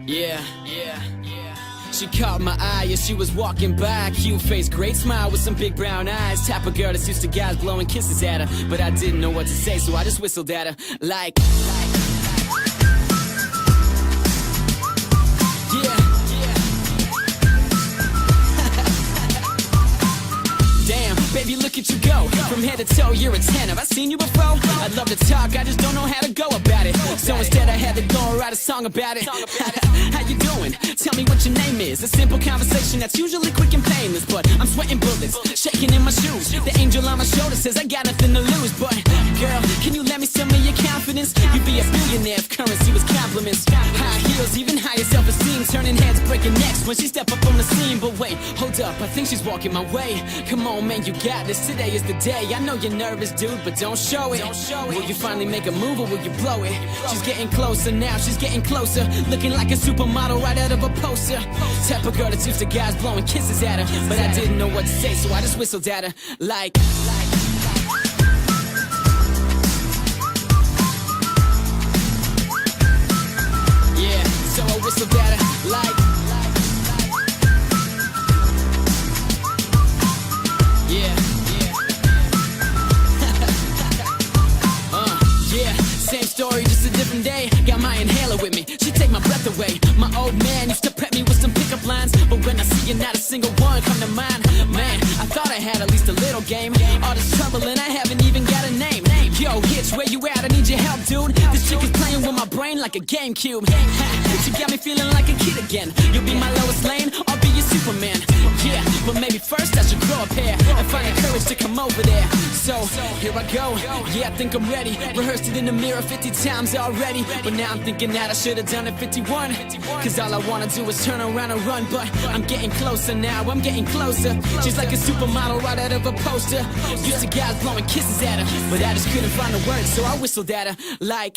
Yeah. She caught my eye as she was walking by. Cute face, great smile with some big brown eyes. Type of girl that's used to guys blowing kisses at her. But I didn't know what to say, so I just whistled at her. Like yeah. Damn, baby, look at you go. From head to toe, you're a 10. Have I seen you before? I'd love to talk, I just don't know how to go about it. So instead I had to go and write a song about it. How you doing? Tell me what your name is. A simple conversation that's usually quick and painless, but I'm sweating bullets, shaking in my shoes. The angel on my shoulder says I got nothing to lose. But girl, can you let me some of your confidence? You'd be a billionaire if currency was compliments. High heels, even higher self-esteem, turning heads, breaking necks when she step up on the scene. But wait, hold up, I think she's walking my way. Come on, man, you got this. Today is the day. I know you're nervous, dude, but don't show it. Will you finally make a move or will you blow it? She's getting closer now, she's getting closer, looking like a supermodel right out of a poster. Type of girl that's used to guys blowing kisses at her. But I didn't know what to say, so I just whistled at her. Like yeah, so I whistled at her. Like yeah. Same story, just a different day. Got my inhaler with me, she take my breath away. My old man used to prep me with some pickup lines, but when I see you, not a single one come to mind. Man, I thought I had at least a little game. All this trouble and I haven't even got a name. Yo, Hitch, where you at? I need your help, dude. This chick is playing with my brain like a GameCube. She got me feeling like a kid again. You'll be my Lois Lane, I'll be your Superman. Yeah, but maybe first I should grow up here and find the courage to come over there. So, here I go, yeah, I think I'm ready. Rehearsed it in the mirror 50 times already, but now I'm thinking that I should've done it 51. Cause all I wanna do is turn around and run. But I'm getting closer now, I'm getting closer. She's like a supermodel right out of a poster. Used to guys blowing kisses at her, but I just couldn't find the words, so I whistled at her. Like